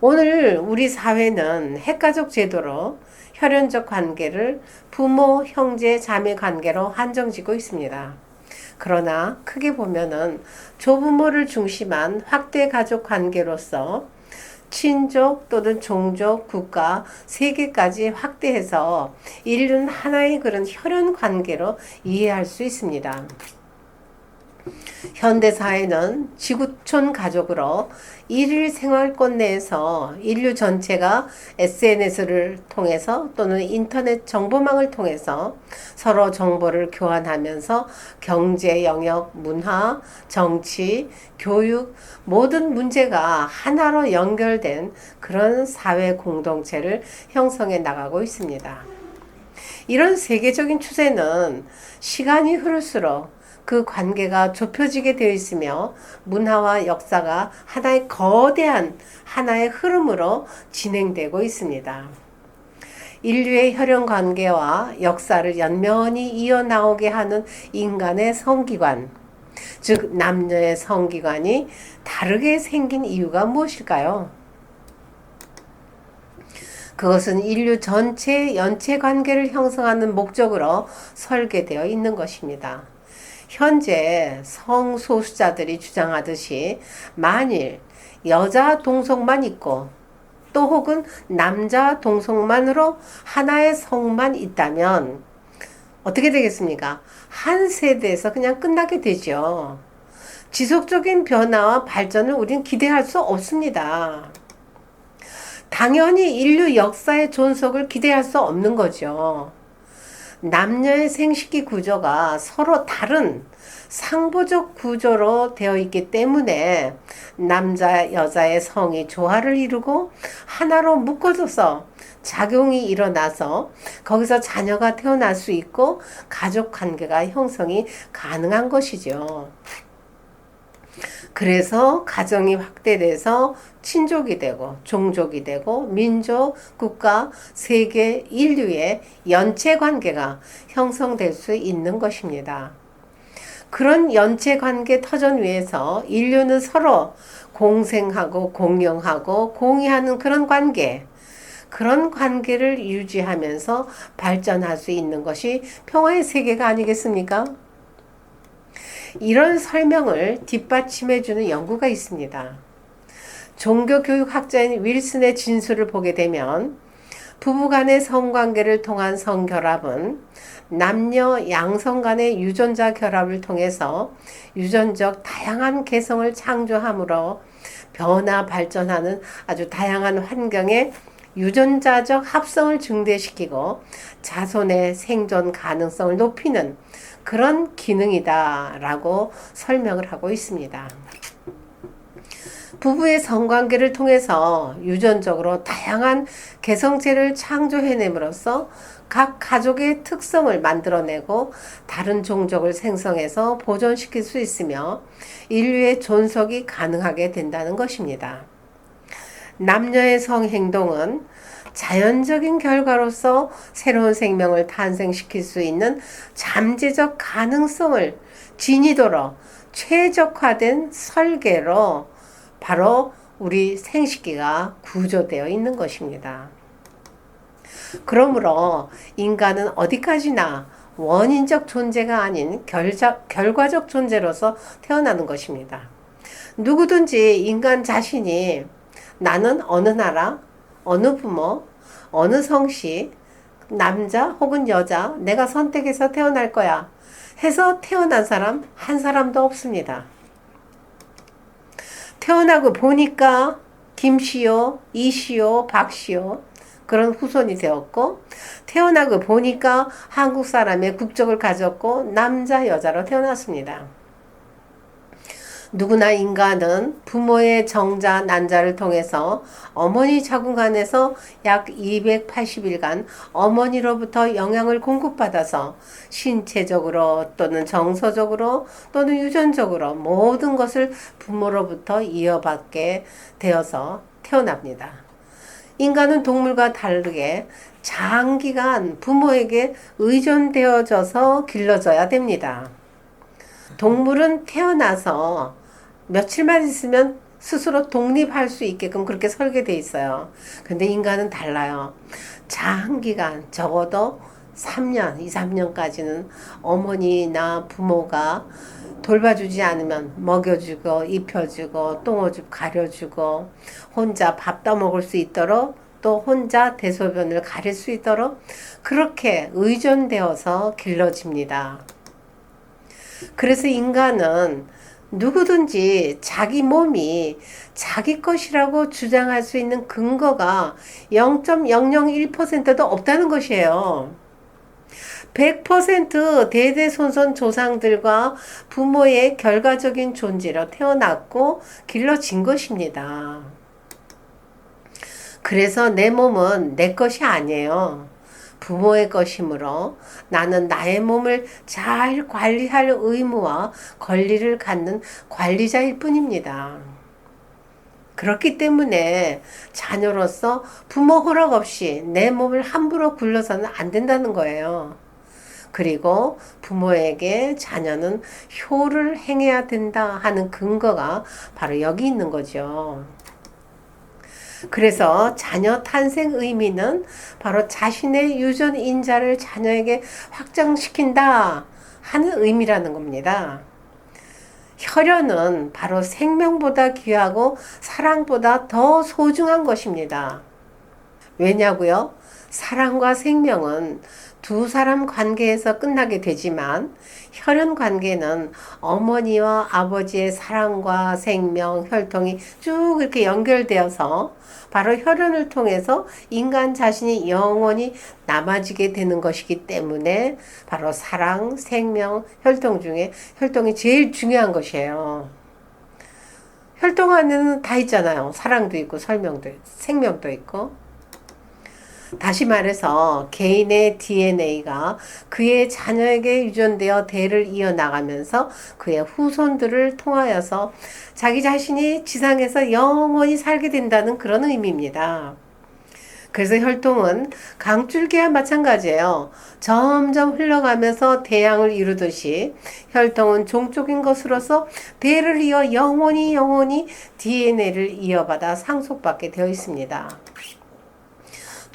오늘 우리 사회는 핵가족 제도로 혈연적 관계를 부모, 형제, 자매 관계로 한정짓고 있습니다. 그러나 크게 보면은 조부모를 중심한 확대 가족 관계로서 친족 또는 종족, 국가, 세계까지 확대해서 인류는 하나의 그런 혈연 관계로 이해할 수 있습니다. 현대사회는 지구촌 가족으로 일일 생활권 내에서 인류 전체가 SNS를 통해서 또는 인터넷 정보망을 통해서 서로 정보를 교환하면서 경제 영역, 문화, 정치, 교육 모든 문제가 하나로 연결된 그런 사회 공동체를 형성해 나가고 있습니다. 이런 세계적인 추세는 시간이 흐를수록 그 관계가 좁혀지게 되어 있으며 문화와 역사가 하나의 흐름으로 진행되고 있습니다. 인류의 혈연 관계와 역사를 연면히 이어나오게 하는 인간의 성기관, 즉 남녀의 성기관이 다르게 생긴 이유가 무엇일까요? 그것은 인류 전체의 연체 관계를 형성하는 목적으로 설계되어 있는 것입니다. 현재 성소수자들이 주장하듯이 만일 여자 동성만 있고 또 혹은 남자 동성만으로 하나의 성만 있다면 어떻게 되겠습니까? 한 세대에서 그냥 끝나게 되죠. 지속적인 변화와 발전을 우리는 기대할 수 없습니다. 당연히 인류 역사의 존속을 기대할 수 없는 거죠. 남녀의 생식기 구조가 서로 다른 상보적 구조로 되어 있기 때문에 남자, 여자의 성이 조화를 이루고 하나로 묶어져서 작용이 일어나서 거기서 자녀가 태어날 수 있고 가족 관계가 형성이 가능한 것이죠. 그래서 가정이 확대돼서 친족이 되고 종족이 되고 민족, 국가, 세계, 인류의 연체 관계가 형성될 수 있는 것입니다. 그런 연체 관계 터전 위에서 인류는 서로 공생하고 공용하고 공유하는 그런 관계를 유지하면서 발전할 수 있는 것이 평화의 세계가 아니겠습니까? 이런 설명을 뒷받침해주는 연구가 있습니다. 종교교육학자인 윌슨의 진술을 보게 되면 부부 간의 성관계를 통한 성결합은 남녀 양성 간의 유전자 결합을 통해서 유전적 다양한 개성을 창조하므로 변화 발전하는 아주 다양한 환경에 유전자적 합성을 증대시키고 자손의 생존 가능성을 높이는 그런 기능이다라고 설명을 하고 있습니다. 부부의 성관계를 통해서 유전적으로 다양한 개성체를 창조해냄으로써 각 가족의 특성을 만들어내고 다른 종족을 생성해서 보존시킬 수 있으며 인류의 존속이 가능하게 된다는 것입니다. 남녀의 성행동은 자연적인 결과로서 새로운 생명을 탄생시킬 수 있는 잠재적 가능성을 지니도록 최적화된 설계로 바로 우리 생식기가 구조되어 있는 것입니다. 그러므로 인간은 어디까지나 원인적 존재가 아닌 결과적 존재로서 태어나는 것입니다. 누구든지 인간 자신이 나는 어느 나라, 어느 부모, 어느 성씨, 남자 혹은 여자 내가 선택해서 태어날 거야 해서 태어난 사람 한 사람도 없습니다. 태어나고 보니까 김씨요, 이씨요, 박씨요 그런 후손이 되었고 태어나고 보니까 한국 사람의 국적을 가졌고 남자, 여자로 태어났습니다. 누구나 인간은 부모의 정자, 난자를 통해서 어머니 자궁간에서 약 280일간 어머니로부터 영양을 공급받아서 신체적으로 또는 정서적으로 또는 유전적으로 모든 것을 부모로부터 이어받게 되어서 태어납니다. 인간은 동물과 다르게 장기간 부모에게 의존되어져서 길러져야 됩니다. 동물은 태어나서 며칠만 있으면 스스로 독립할 수 있게끔 그렇게 설계돼 있어요. 근데 인간은 달라요. 장기간 적어도 3년, 2, 3년까지는 어머니나 부모가 돌봐주지 않으면 먹여주고 입혀주고 똥오줌 가려주고 혼자 밥 떠먹을 수 있도록 또 혼자 대소변을 가릴 수 있도록 그렇게 의존되어서 길러집니다. 그래서 인간은 누구든지 자기 몸이 자기 것이라고 주장할 수 있는 근거가 0.001%도 없다는 것이에요. 100% 대대손손 조상들과 부모의 결과적인 존재로 태어났고 길러진 것입니다. 그래서 내 몸은 내 것이 아니에요. 부모의 것이므로 나는 나의 몸을 잘 관리할 의무와 권리를 갖는 관리자일 뿐입니다. 그렇기 때문에 자녀로서 부모 허락 없이 내 몸을 함부로 굴러서는 안 된다는 거예요. 그리고 부모에게 자녀는 효를 행해야 된다 하는 근거가 바로 여기 있는 거죠. 그래서 자녀 탄생 의미는 바로 자신의 유전 인자를 자녀에게 확장시킨다 하는 의미라는 겁니다. 혈연은 바로 생명보다 귀하고 사랑보다 더 소중한 것입니다. 왜냐고요? 사랑과 생명은 두 사람 관계에서 끝나게 되지만 혈연 관계는 어머니와 아버지의 사랑과 생명, 혈통이 쭉 이렇게 연결되어서 바로 혈연을 통해서 인간 자신이 영원히 남아지게 되는 것이기 때문에 바로 사랑, 생명, 혈통 중에 혈통이 제일 중요한 것이에요. 혈통 안에는 다 있잖아요. 사랑도 있고 설명도 있고 생명도 있고. 다시 말해서 개인의 DNA가 그의 자녀에게 유전되어 대를 이어나가면서 그의 후손들을 통하여서 자기 자신이 지상에서 영원히 살게 된다는 그런 의미입니다. 그래서 혈통은 강줄기와 마찬가지예요. 점점 흘러가면서 대양을 이루듯이 혈통은 종족인 것으로서 대를 이어 영원히 DNA를 이어받아 상속받게 되어 있습니다.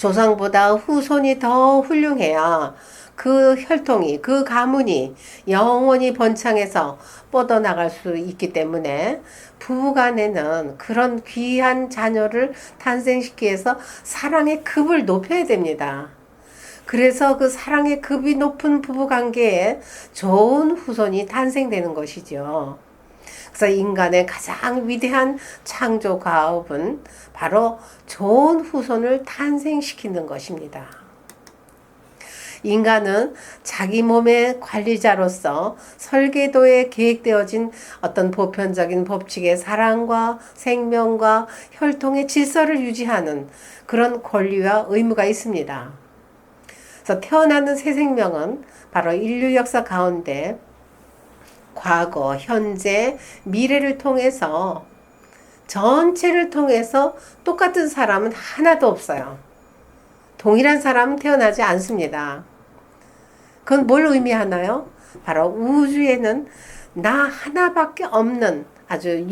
조상보다 후손이 더 훌륭해야 그 혈통이, 그 가문이 영원히 번창해서 뻗어나갈 수 있기 때문에 부부간에는 그런 귀한 자녀를 탄생시키기 위해서 사랑의 급을 높여야 됩니다. 그래서 그 사랑의 급이 높은 부부관계에 좋은 후손이 탄생되는 것이죠. 그래서 인간의 가장 위대한 창조 과업은 바로 좋은 후손을 탄생시키는 것입니다. 인간은 자기 몸의 관리자로서 설계도에 계획되어진 어떤 보편적인 법칙의 사랑과 생명과 혈통의 질서를 유지하는 그런 권리와 의무가 있습니다. 그래서 태어나는 새 생명은 바로 인류 역사 가운데 과거, 현재, 미래를 통해서 전체를 통해서 똑같은 사람은 하나도 없어요. 동일한 사람은 태어나지 않습니다. 그건 뭘 의미하나요? 바로 우주에는 나 하나밖에 없는 아주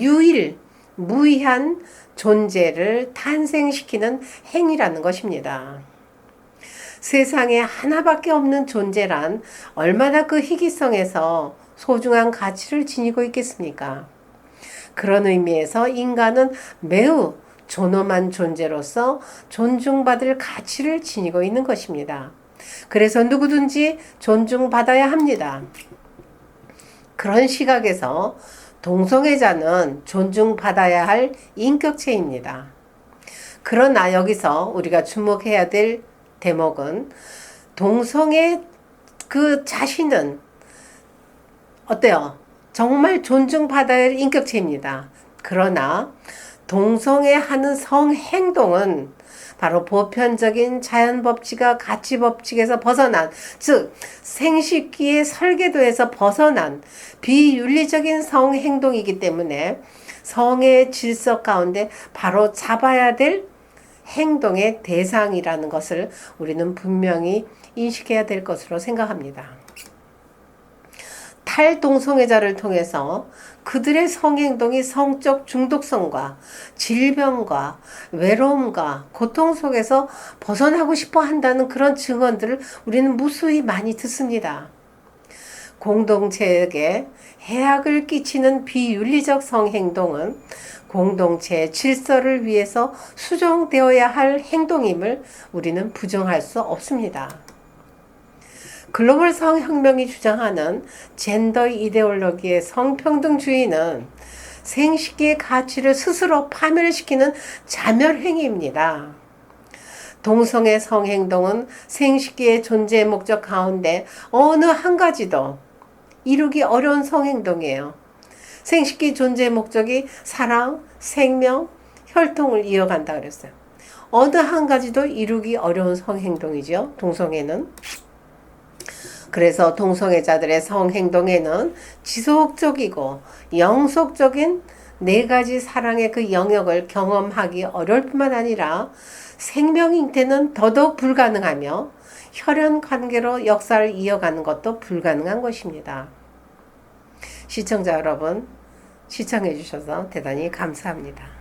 무의한 존재를 탄생시키는 행위라는 것입니다. 세상에 하나밖에 없는 존재란 얼마나 그 희귀성에서 소중한 가치를 지니고 있겠습니까? 그런 의미에서 인간은 매우 존엄한 존재로서 존중받을 가치를 지니고 있는 것입니다. 그래서 누구든지 존중받아야 합니다. 그런 시각에서 동성애자는 존중받아야 할 인격체입니다. 그러나 여기서 우리가 주목해야 될 대목은 동성애 그 자신은 어때요? 정말 존중받아야 할 인격체입니다. 그러나 동성애하는 성행동은 바로 보편적인 자연법칙과 가치법칙에서 벗어난, 즉 생식기의 설계도에서 벗어난 비윤리적인 성행동이기 때문에 성의 질서 가운데 바로 잡아야 될 행동의 대상이라는 것을 우리는 분명히 인식해야 될 것으로 생각합니다. 탈동성애자를 통해서 그들의 성행동이 성적 중독성과 질병과 외로움과 고통 속에서 벗어나고 싶어 한다는 그런 증언들을 우리는 무수히 많이 듣습니다. 공동체에게 해악을 끼치는 비윤리적 성행동은 공동체의 질서를 위해서 수정되어야 할 행동임을 우리는 부정할 수 없습니다. 글로벌 성혁명이 주장하는 젠더 이데올로기의 성평등주의는 생식기의 가치를 스스로 파멸시키는 자멸행위입니다. 동성애 성행동은 생식기의 존재 목적 가운데 어느 한 가지도 이루기 어려운 성행동이에요. 생식기 존재 목적이 사랑, 생명, 혈통을 이어간다 그랬어요. 어느 한 가지도 이루기 어려운 성행동이죠. 동성애는. 그래서 동성애자들의 성행동에는 지속적이고 영속적인 네 가지 사랑의 그 영역을 경험하기 어려울 뿐만 아니라 생명 잉태는 더더욱 불가능하며 혈연 관계로 역사를 이어가는 것도 불가능한 것입니다. 시청자 여러분, 시청해 주셔서 대단히 감사합니다.